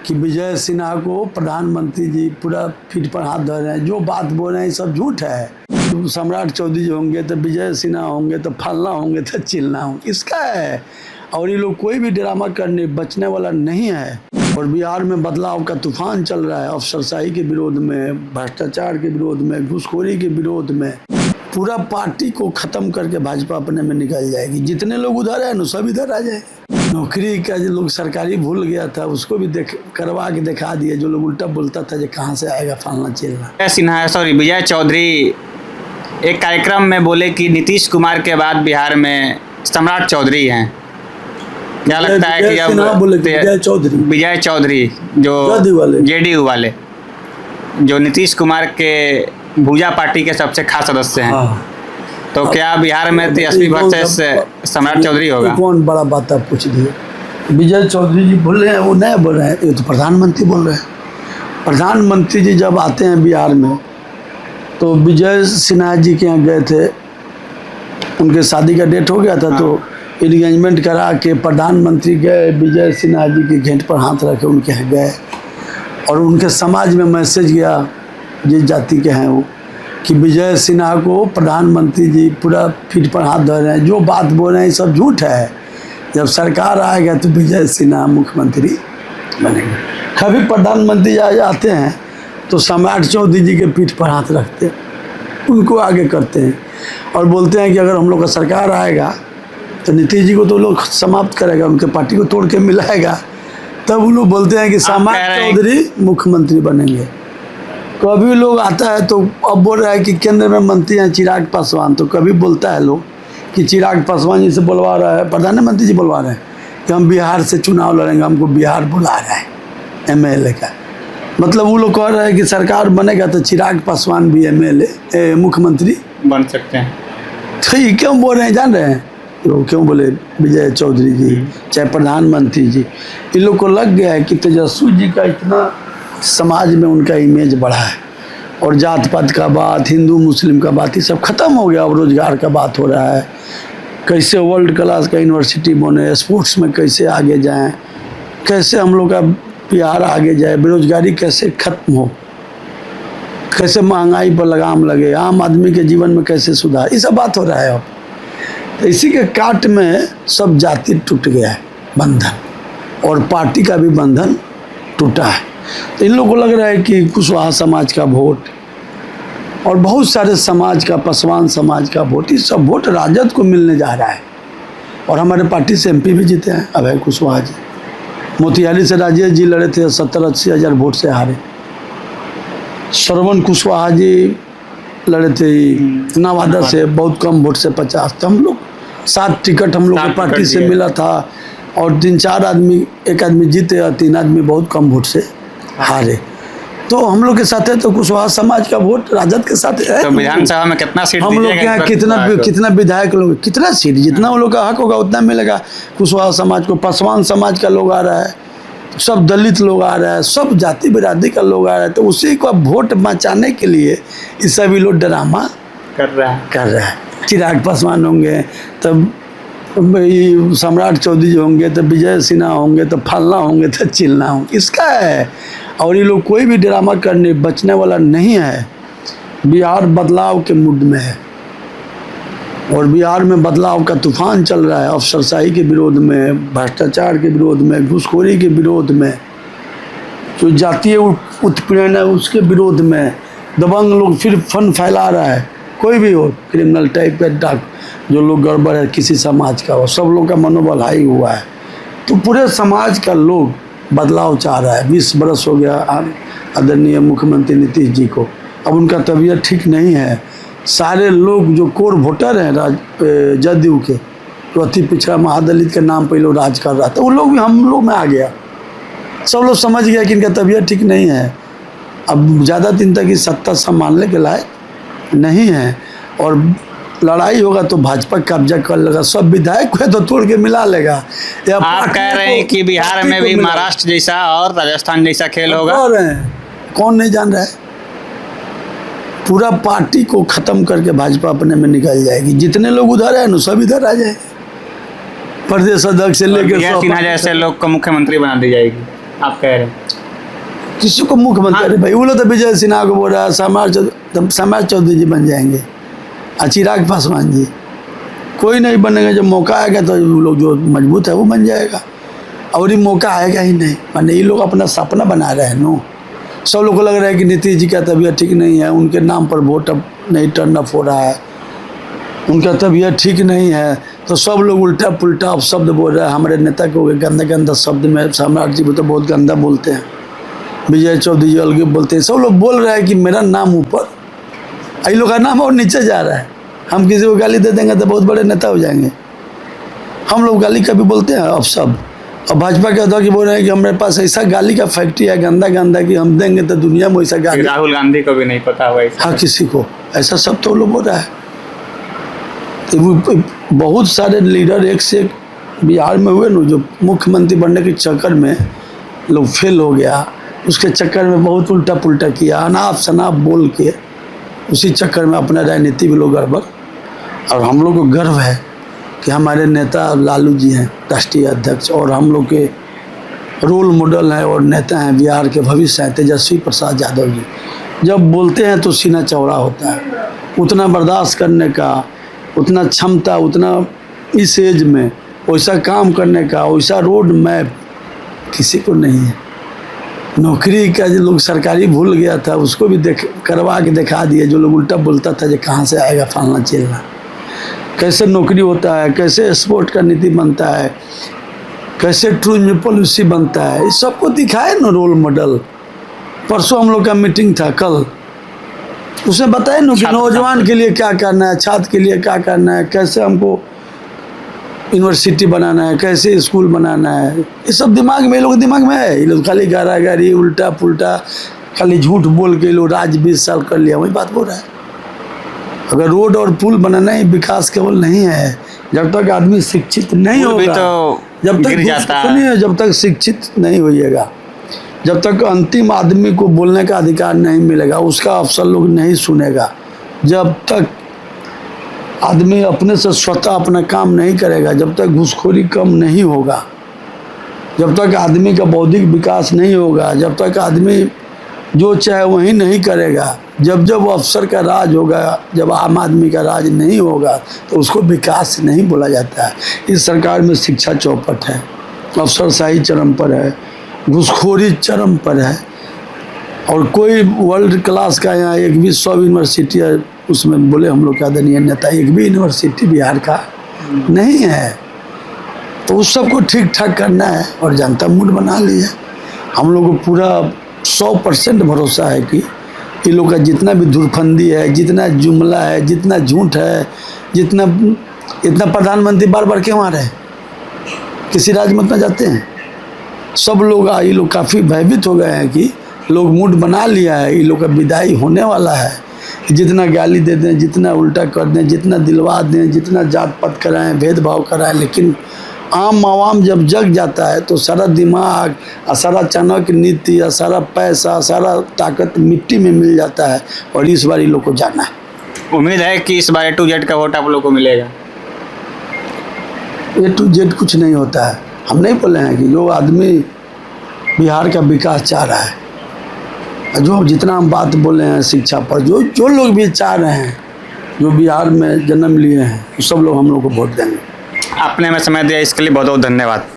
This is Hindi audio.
कि विजय सिन्हा को प्रधानमंत्री जी पूरा पीठ पर हाथ धर रहे हैं, जो बात बोल रहे हैं सब झूठ है। तो सम्राट चौधरी जी होंगे तो विजय सिन्हा होंगे तो फलना होंगे तो चिलना होंगे, इसका है। और ये लोग कोई भी ड्रामा करने बचने वाला नहीं है। और बिहार में बदलाव का तूफान चल रहा है, अफसरशाही के विरोध में, भ्रष्टाचार के विरोध में, घूसखोरी के विरोध में। पूरा पार्टी को खत्म करके भाजपा अपने में निकल जाएगी। जितने लोग उधर है ना सब इधर आ जाएंगे। नौकरी का जो लोग सरकारी भूल गया था उसको भी करवा के दिखा दिया। जो लोग उल्टा बोलता था जो कहाँ से आएगा फलना चिलना। विजय चौधरी एक कार्यक्रम में बोले कि नीतीश कुमार के बाद बिहार में सम्राट चौधरी हैं। क्या लगता है कि अब विजय चौधरी जो जेडीयू वाले जो नीतीश कुमार के भूजा पार्टी के सबसे खास सदस्य हैं, तो क्या बिहार में तेजस्वी वर्सेस सम्राट चौधरी होगा? कौन बड़ा बात आप पूछ दिए। विजय चौधरी जी बोल रहे हैं, वो नए बोल रहे हैं, ये तो प्रधानमंत्री बोल रहे हैं। प्रधानमंत्री जी जब आते हैं बिहार में तो विजय सिन्हा जी के यहाँ गए थे, उनके शादी का डेट हो गया था। तो एंगेजमेंट करा के प्रधानमंत्री गए, विजय सिन्हा जी के घेंट पर हाथ रखे उनके यहाँ गए और उनके समाज में मैसेज गया, जिस जाति के हैं वो, कि विजय सिन्हा को प्रधानमंत्री जी पूरा पीठ पर हाथ धर रहे हैं, जो बात बोल रहे हैं सब झूठ है। जब सरकार आएगा तो विजय सिन्हा मुख्यमंत्री बनेंगे। कभी प्रधानमंत्री आ जाते हैं तो सम्राट चौधरी जी के पीठ पर हाथ रखते हैं, उनको आगे करते हैं और बोलते हैं कि अगर हम लोग का सरकार आएगा तो नीतीश जी को तो लोग समाप्त करेगा, उनके पार्टी को तोड़ के मिलाएगा। तब वो लोग बोलते हैं कि सम्राट चौधरी मुख्यमंत्री बनेंगे। कभी लोग आता है तो अब बोल रहा है कि केंद्र में मंत्री हैं चिराग पासवान, तो कभी बोलता है लोग कि चिराग पासवान जी से बुलवा रहा है, प्रधानमंत्री जी बुलवा रहे हैं कि हम बिहार से चुनाव लड़ेंगे, हमको बिहार बुला रहा है एमएलए का। मतलब वो लोग कह रहे हैं कि सरकार बनेगा तो चिराग पासवान भी एमएलए मुख्यमंत्री बन सकते हैं। तो ये क्यों बोल रहे हैं जान रहे हैं? तो क्यों बोले विजय चौधरी जी चाहे प्रधानमंत्री जी, इन लोग को लग गया है कि तेजस्वी जी का इतना समाज में उनका इमेज बढ़ा है और जात पात का बात, हिंदू मुस्लिम का बात, ये सब खत्म हो गया। अब रोजगार का बात हो रहा है, कैसे वर्ल्ड क्लास का यूनिवर्सिटी बने, स्पोर्ट्स में कैसे आगे जाएं, कैसे हम लोग का बिहार आगे जाए, बेरोजगारी कैसे खत्म हो, कैसे महंगाई पर लगाम लगे, आम आदमी के जीवन में कैसे सुधार, ये सब बात हो रहा है। अब तो इसी के काट में सब जाति टूट गया है बंधन, और पार्टी का भी बंधन टूटा है। तो इन लोगों को लग रहा है कि कुशवाहा समाज का वोट और बहुत सारे समाज का, पासवान समाज का वोट, इस सब वोट राजद को मिलने जा रहा है। और हमारे पार्टी से एमपी भी जीते हैं अभय कुशवाहा जी। मोतिहारी से राजेश जी लड़े थे, 70-80 हज़ार वोट से हारे। श्रवण कुशवाहा जी लड़े थे नवादा से, बहुत कम वोट से 50। तो हम लोग 7 टिकट हम लोग को पार्टी से मिला था और 3-4 आदमी, एक आदमी जीते और 3 आदमी बहुत कम वोट से हारे। तो हम लोग के साथ है, तो कुशवाहा समाज का वोट राजद के साथ है। तो विधानसभा में कितना सीट हम लोग के यहाँ कितना विधायक लोग, कितना सीट, जितना वो लोग का हक होगा उतना मिलेगा कुशवाहा समाज को। पासवान समाज का लोग आ रहा है, सब दलित लोग आ रहा है, सब जाति बिरादरी का लोग आ रहा है। तो उसी को वोट बचाने के लिए ये सभी लोग ड्रामा कर रहा है। चिराग पासवान होंगे तब सम्राट चौधरी जी होंगे तो विजय सिन्हा होंगे तो फलना होंगे तो चिलना होंगे, इसका है। और ये लोग कोई भी ड्रामा करने बचने वाला नहीं है। बिहार बदलाव के मूड में है और बिहार में बदलाव का तूफान चल रहा है, अफसरशाही के विरोध में, भ्रष्टाचार के विरोध में, घूसखोरी के विरोध में, जो जातीय उत्पीड़न है उसके विरोध में। दबंग लोग फिर फन फैला रहा है, कोई भी हो, क्रिमिनल टाइप का डाक जो लोग गड़बड़ है किसी समाज का हो, सब लोग का मनोबल हाई हुआ है। तो पूरे समाज का लोग बदलाव चाह रहा है। 20 बरस हो गया आदरणीय मुख्यमंत्री नीतीश जी को, अब उनका तबीयत ठीक नहीं है। सारे लोग जो कोर वोटर हैं जदयू के, जो अति पिछड़ा महादलित के नाम पर लोग राज कर रहा था, वो लोग भी हम लोग में आ गया। सब लोग समझ गया कि इनका तबीयत ठीक नहीं है, अब ज़्यादा दिन तक इस सत्ता संभालने के लायक नहीं है और लड़ाई होगा तो भाजपा कब्जा कर लेगा, सब विधायक है तो तोड़ के मिला लेगा। आप कह रहे हैं कि बिहार में भी महाराष्ट्र जैसा और राजस्थान जैसा खेल होगा? कौन नहीं जान रहा है? पूरा पार्टी को खत्म करके भाजपा अपने में निकल जाएगी। जितने लोग उधर है ना सब इधर आ जाएंगे। प्रदेश अध्यक्ष से लेकर जैसे लोग को मुख्यमंत्री बना दी जाएगी। आप कह रहे हैं? किसी को मुख्यमंत्री, अरे भाई वो लोग तो विजय सिन्हा को बोल रहा है, समाज चौधरी जी बन जाएंगे, चिराग पासवान जी, कोई नहीं बनेगा। जब मौका आएगा तो वो लोग जो मजबूत है वो बन जाएगा, और ये मौका आएगा ही नहीं। माने ये लोग अपना सपना बना रहे हैं नो। सब लोग को लग रहा है कि नीतीश जी का तबीयत ठीक नहीं है, उनके नाम पर वोट अब नहीं टर्न अप हो रहा है, उनका तबीयत ठीक नहीं है, तो सब लोग उल्टा पुल्टा शब्द बोल रहे हैं। हमारे नेता को गंदा गंदा शब्द में, सम्राट जी तो बहुत गंदा बोलते हैं, विजय चौधरी जी अलग बोलते हैं, सब लोग बोल रहे हैं कि मेरा नाम ऊपर, इन लोग का नाम और नीचे जा रहा है। हम किसी को गाली दे देंगे तो बहुत बड़े नेता हो जाएंगे। हम लोग गाली कभी बोलते हैं अब सब, और भाजपा के अध्यक्ष बोल रहे हैं कि हमारे पास ऐसा गाली का फैक्ट्री है गंदा गंदा कि हम देंगे तो दुनिया में ऐसा गाली। राहुल गांधी को भी नहीं पता हुआ ऐसा। हाँ, किसी को ऐसा सब तो लोग बोल रहा है। तो बहुत सारे लीडर एक से एक बिहार में हुए ना, जो मुख्यमंत्री बनने के चक्कर में लोग फेल हो गया, उसके चक्कर में बहुत उल्टा पुल्टा किया, अनाप शनाप बोल के, उसी चक्कर में अपना राजनीति भी लोग गड़बड़। और हम लोग को गर्व है कि हमारे नेता लालू जी हैं राष्ट्रीय अध्यक्ष, और हम लोग के रोल मॉडल हैं और नेता हैं, बिहार के भविष्य हैं तेजस्वी प्रसाद यादव जी। जब बोलते हैं तो सीना चौड़ा होता है, उतना बर्दाश्त करने का, उतना क्षमता, उतना इस एज में वैसा काम करने का, वैसा रोड मैप किसी को नहीं है। नौकरी का जो लोग सरकारी भूल गया था उसको भी करवा के दिखा दिए। जो लोग उल्टा बोलता था जो कहाँ से आएगा फलना चिलना, कैसे नौकरी होता है, कैसे स्पोर्ट का नीति बनता है, कैसे टूरिज्म पॉलिसी बनता है, इस सबको दिखाए ना रोल मॉडल। परसों हम लोग का मीटिंग था, कल उसमें बताए ना कि नौजवान के लिए क्या करना है, छात्र के लिए क्या करना है, कैसे हमको यूनिवर्सिटी बनाना है, कैसे स्कूल बनाना है, ये सब दिमाग में, ये लोग दिमाग में है। ये लोग खाली गारागारी उल्टा पुल्टा खाली झूठ बोल के लोग राज 20 साल कर लिया, वही बात बोल रहा है। अगर रोड और पुल बनाना ही विकास केवल नहीं है, जब तक आदमी शिक्षित नहीं होगा, तो जब तक शिक्षित नहीं होइएगा, जब तक अंतिम आदमी को बोलने का अधिकार नहीं मिलेगा, उसका अफसर लोग नहीं सुनेगा, जब तक आदमी अपने से स्वतः अपना काम नहीं करेगा, जब तक घूसखोरी कम नहीं होगा, जब तक आदमी का बौद्धिक विकास नहीं होगा, जब तक आदमी जो चाहे वही नहीं करेगा, जब जब अफसर का राज होगा, जब आम आदमी का राज नहीं होगा, तो उसको विकास नहीं बोला जाता है। इस सरकार में शिक्षा चौपट है, अफसरशाही चरम पर है, घूसखोरी चरम पर है, और कोई वर्ल्ड क्लास का यहाँ एक भी 100 यूनिवर्सिटी है, उसमें बोले हम लोग का आदरणीय नेता, एक भी यूनिवर्सिटी बिहार का नहीं है। तो उस सबको ठीक ठाक करना है, और जनता मूड बना ली है। हम लोग को पूरा 100% भरोसा है कि ये लोग का जितना भी धुरफंदी है, जितना जुमला है, जितना झूठ है, इतना प्रधानमंत्री बार बार क्यों आ रहे हैं, किसी राज्य में इतना जाते हैं, सब लोग ये लोग काफ़ी भयभीत हो गए हैं कि लोग मूड बना लिया है, ये लोग का विदाई होने वाला है। जितना गाली दे दें, जितना उल्टा कर दें, जितना दिलवा दें, जितना जात पात कराएं, भेदभाव कराएं, लेकिन आम आवाम जब जग जाता है तो सारा दिमाग, सारा चाणक्य नीति, सारा पैसा, सारा ताकत मिट्टी में मिल जाता है। और इस बार ये लोग को जाना है। उम्मीद है कि इस बार A to Z का वोट आप लोग को मिलेगा। A to Z कुछ नहीं होता है। हम नहीं बोले हैं कि जो आदमी बिहार का विकास चाह रहा है, जो जितना हम बात बोले हैं शिक्षा पर, जो लोग भी चाह रहे हैं, जो बिहार में जन्म लिए हैं, सब लोग हम लोग को वोट देंगे। आपने हमें समय दिया, इसके लिए बहुत बहुत धन्यवाद।